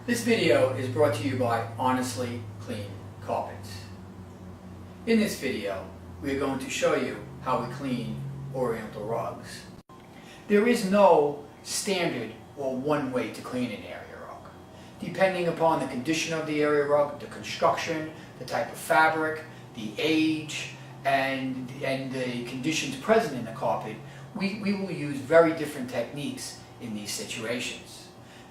This video is brought to you by Honestly Clean Carpets. In this video, we are going to show you how we clean Oriental rugs. There is no standard or one way to clean an area rug. Depending upon the condition of the area rug, the construction, the type of fabric, the age, and the conditions present in the carpet, we will use very different techniques in these situations.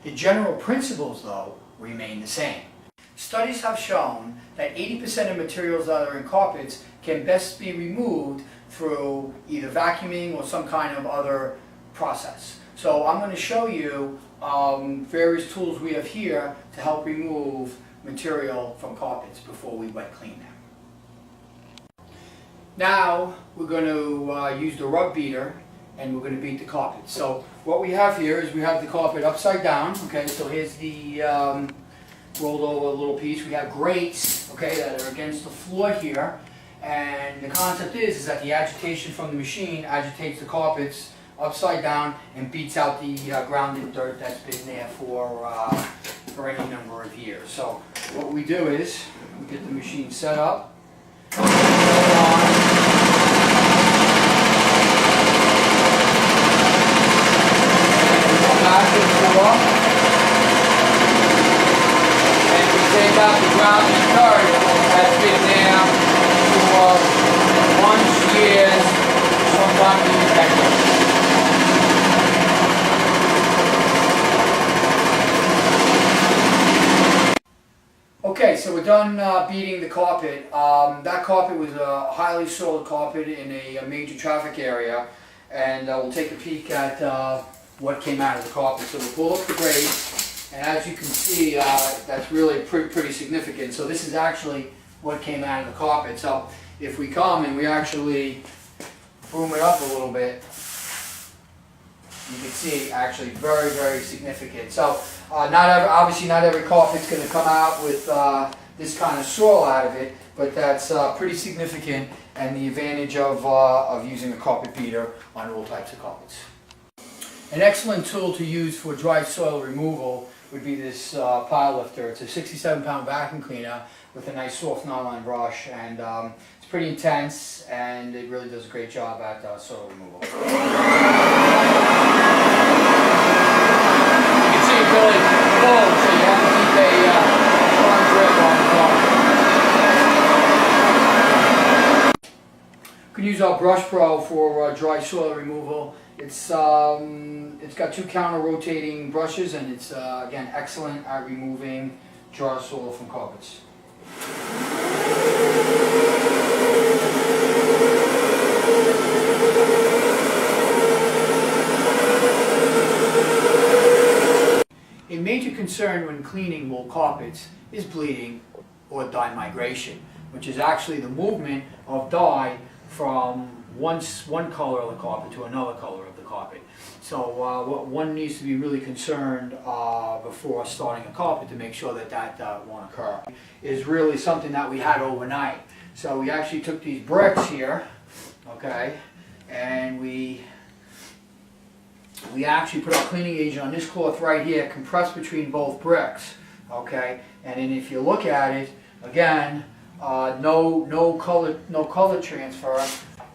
The general principles, though, remain the same. Studies have shown that 80% of materials that are in carpets can best be removed through either vacuuming or some kind of other process. So I'm going to show you various tools we have here to help remove material from carpets before we wet clean them. Now we're going to use the rug beater and we're going to beat the carpet. So what we have here is we have the carpet upside down. Okay, so here's the rolled over little piece. We have grates, okay, that are against the floor here. And the concept is that the agitation from the machine agitates the carpets upside down and beats out the grounded dirt that's been there for any number of years. So what we do is we get the machine set up. And we take out the grounded dirt that's been there for months, years, sometimes even decades. Okay, so we're done beating the carpet. That carpet was a highly soiled carpet in a major traffic area, and we'll take a peek at what came out of the carpet. So we'll pull up the grate, and as you can see, that's really pretty significant. So this is actually what came out of the carpet. So if we come and we actually boom it up a little bit, you can see actually very significant. So obviously not every carpet's going to come out with this kind of soil out of it, but that's pretty significant, and the advantage of using a carpet beater on all types of carpets. An excellent tool to use for dry soil removal would be this pile lifter. It's a 67-pound vacuum cleaner with a nice soft nylon brush, and it's pretty intense, and it really does a great job at soil removal. You can see it really full, so you have to keep a firm grip on the carpet. You can use our Brush Pro for dry soil removal. It's got two counter-rotating brushes, and it's again excellent at removing dry soil from carpets. A major concern when cleaning wool carpets is bleeding or dye migration, which is actually the movement of dye from one color of the carpet to another color of the carpet. So one needs to be really concerned before starting a carpet to make sure that won't occur. Is really something that we had overnight. So we actually took these bricks here, okay, and we actually put our cleaning agent on this cloth right here, compressed between both bricks, okay, and then if you look at it again, no color transfer.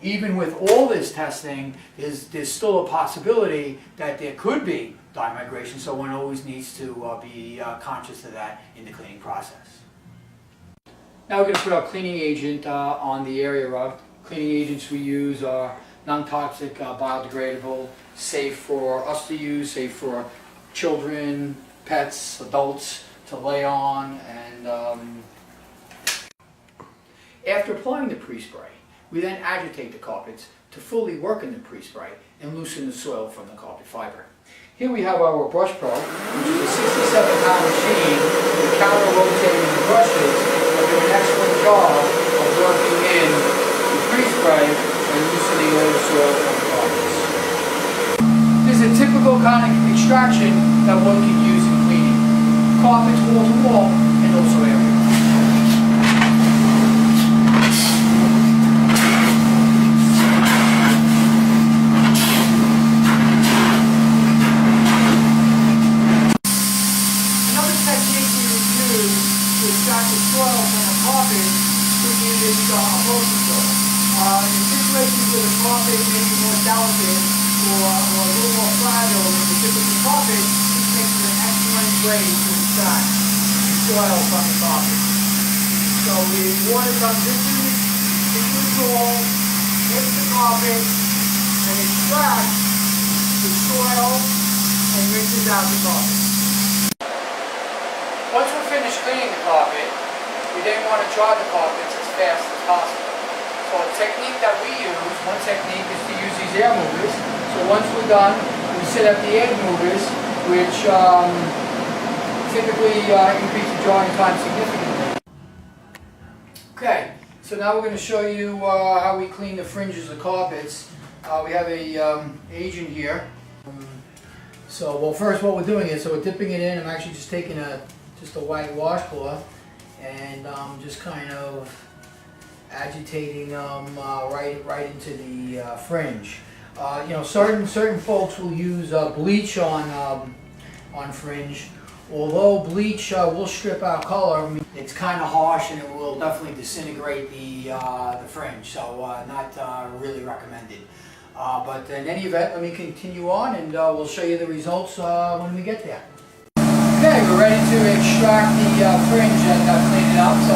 Even with all this testing, there's still a possibility that there could be dye migration, so one always needs to be conscious of that in the cleaning process. Now we're going to put our cleaning agent on the area rug. Cleaning agents we use are non-toxic, biodegradable, safe for us to use, safe for children, pets, adults to lay on. And after applying the pre-spray, we then agitate the carpets to fully work in the pre-spray and loosen the soil from the carpet fiber. Here we have our Brush Pro, which is a 67-pound machine with counter-rotating brushes that do an excellent job of working in the pre-spray and loosening all the soil from the carpets. This is a typical kind of extraction that one can use in cleaning carpets wall to wall and also area. Another technique extract the soil from the carpet, which is upholstery soil. In situations where the carpet may be more delicate or a little more fragile than the typical carpet, this makes it an excellent way to extract soil from the carpet. So the water comes into the hole, hits the carpet, and extracts the soil and rinses out the carpet. Once we're finished cleaning the carpet, we then want to dry the carpets as fast as possible. So a technique that we use, one technique is to use these air movers. So once we're done, we set up the air movers, which typically increase the drying time significantly. Okay, so now we're going to show you how we clean the fringes of carpets. We have a agent here. So, well, first what we're doing is, so we're dipping it in. I'm actually just taking just a white washcloth and just kind of agitating them right into the fringe. You know, certain folks will use bleach on fringe. Although bleach will strip out color, I mean, it's kind of harsh and it will definitely disintegrate the fringe. So not really recommended. But in any event, let me continue on and we'll show you the results when we get there. Okay, we're ready to extract the fringe and clean it up. So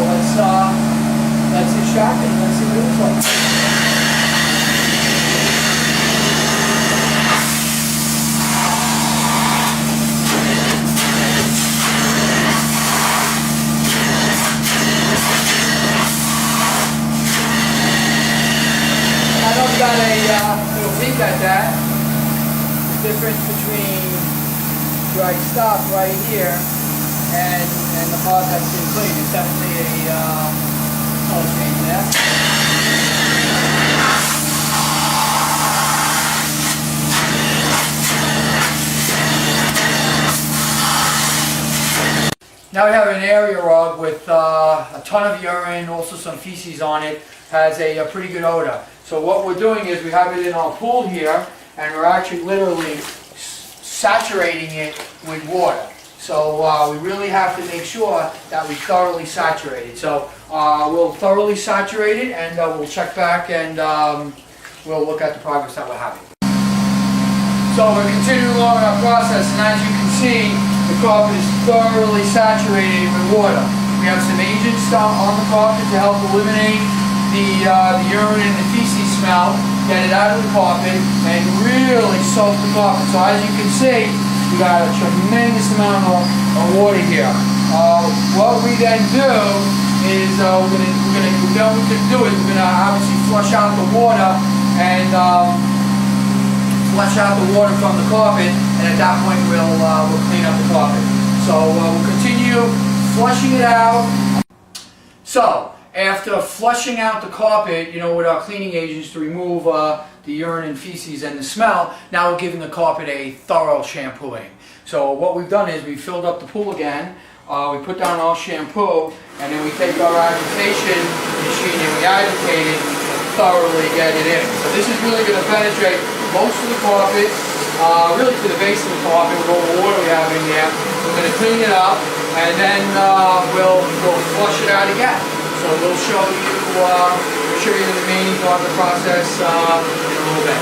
let's extract it and let's see what it looks like. I know you got a little peek at that. The difference between where I stop right here and the part that's been cleaned. It's definitely a color change there. Now we have an area rug with a ton of urine, also some feces on it. Has a pretty good odor. So what we're doing is we have it in our pool here, and we're actually literally saturating it with water. So we really have to make sure that we thoroughly saturate it. So we'll thoroughly saturate it, and we'll check back and we'll look at the progress that we're having. So we're continuing along in our process, and as you can see, the carpet is thoroughly saturated with water. We have some agents on the carpet to help eliminate the urine and the feces smell, get it out of the carpet, and really soak the carpet. So as you can see, we got a tremendous amount of water here. What we then do is we're gonna obviously flush out the water and flush out the water from the carpet, and at that point we'll clean up the carpet. So we'll continue flushing it out. So after flushing out the carpet, you know, with our cleaning agents to remove the urine and feces and the smell, now we're giving the carpet a thorough shampooing. So what we've done is we filled up the pool again, we put down our shampoo, and then we take our agitation machine and we agitate it and thoroughly get it in. So this is really going to penetrate most of the carpet, really to the base of the carpet with all the water we have in there. We're going to clean it up, and then we'll flush it out again. So we'll show you the remaining part of the process in a little bit.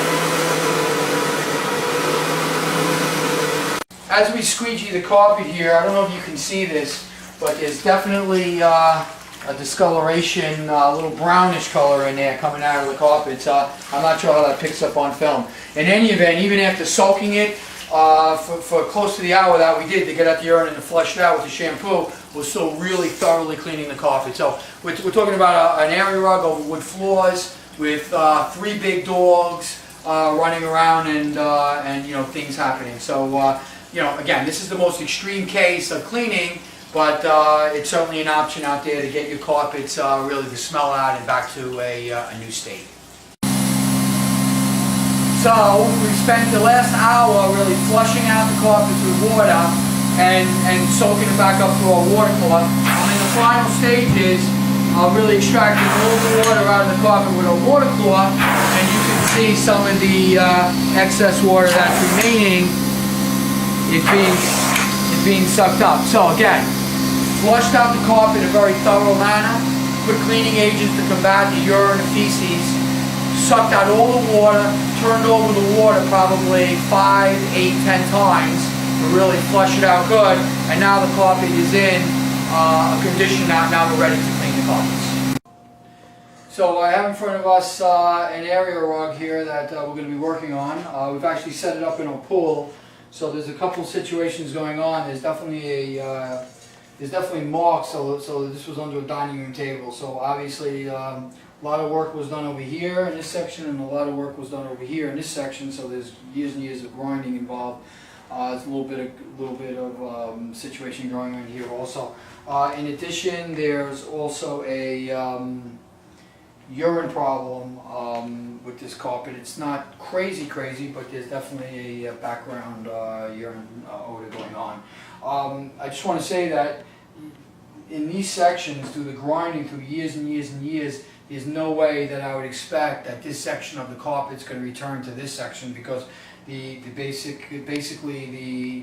As we squeegee the carpet here, I don't know if you can see this, but there's definitely a discoloration, a little brownish color in there coming out of the carpet. I'm not sure how that picks up on film. In any event, even after soaking it for close to the hour that we did to get out the urine and to flush it out with the shampoo, we're still really thoroughly cleaning the carpet. So we're talking about an area rug over wood floors with 3 big dogs running around and you know, things happening. So you know, again, this is the most extreme case of cleaning, but it's certainly an option out there to get your carpets really the smell out and back to a new state. So we spent the last hour really flushing out the carpets with water and soaking it back up through our water cloth. I'm in the final stages of really extracting all the water out of the carpet with a water cloth, and you can see some of the excess water that's remaining is being sucked up. So again, Flushed out the carpet in a very thorough manner, put cleaning agents to combat the urine and feces, sucked out all the water, turned over the water probably 5, 8, 10 times to really flush it out good, and now the carpet is in a condition now we're ready to clean the carpets. So I have in front of us an area rug here that we're going to be working on. We've actually set it up in a pool, so there's a couple situations going on. There's definitely marks, so this was under a dining room table. So obviously a lot of work was done over here in this section, and a lot of work was done over here in this section. So there's years and years of grinding involved. There's a little bit of situation going on here also. In addition, there's also a urine problem with this carpet. It's not crazy, but there's definitely a background urine odor going on. I just want to say that in these sections, through the grinding through years and years and years, there's no way that I would expect that this section of the carpet is going to return to this section, because basically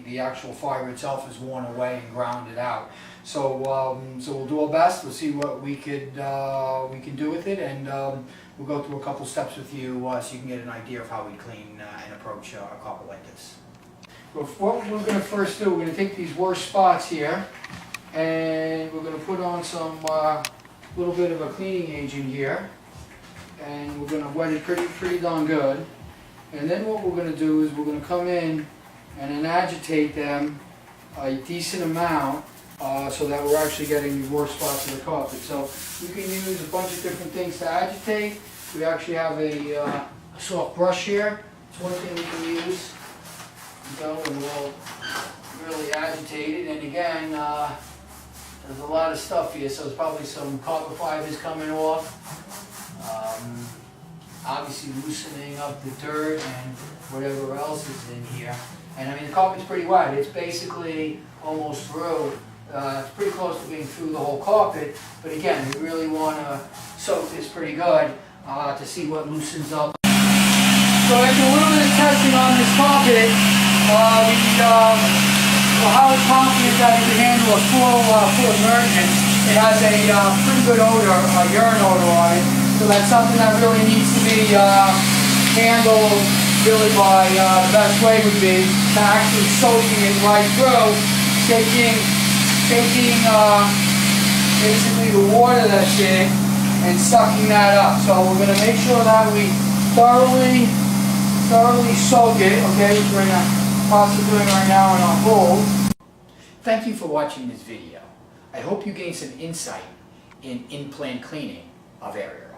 the actual fiber itself is worn away and grounded out. So we'll do our best. We'll see what we can do with it, and we'll go through a couple steps with you so you can get an idea of how we clean and approach a carpet like this. But what we're going to first do, we're going to take these worst spots here, and we're going to put on some little bit of a cleaning agent here, and we're going to wet it pretty darn good. And then what we're going to do is we're going to come in and then agitate them a decent amount so that we're actually getting the worst spots of the carpet. So we can use a bunch of different things to agitate. We actually have a soft brush here. It's one thing we can use. And we'll really agitate it. And again, there's a lot of stuff here, so there's probably some copper fibers coming off. Obviously loosening up the dirt and whatever else is in here. And I mean, the carpet's pretty wet. It's basically almost through. It's pretty close to being through the whole carpet. But again, we really want to soak this pretty good to see what loosens up. So after a little bit of testing on this carpet, we're highly confident that it can handle a full immersion. It has a pretty good odor, a urine odor on it. So that's something that really needs to be handled really by the best way would be to actually soaking it right through, taking basically the water that's in it and sucking that up. So we're going to make sure that we thoroughly soak it, okay, which we're in the process of doing right now in our bowl. Thank you for watching this video. I hope you gained some insight in in-plant cleaning of area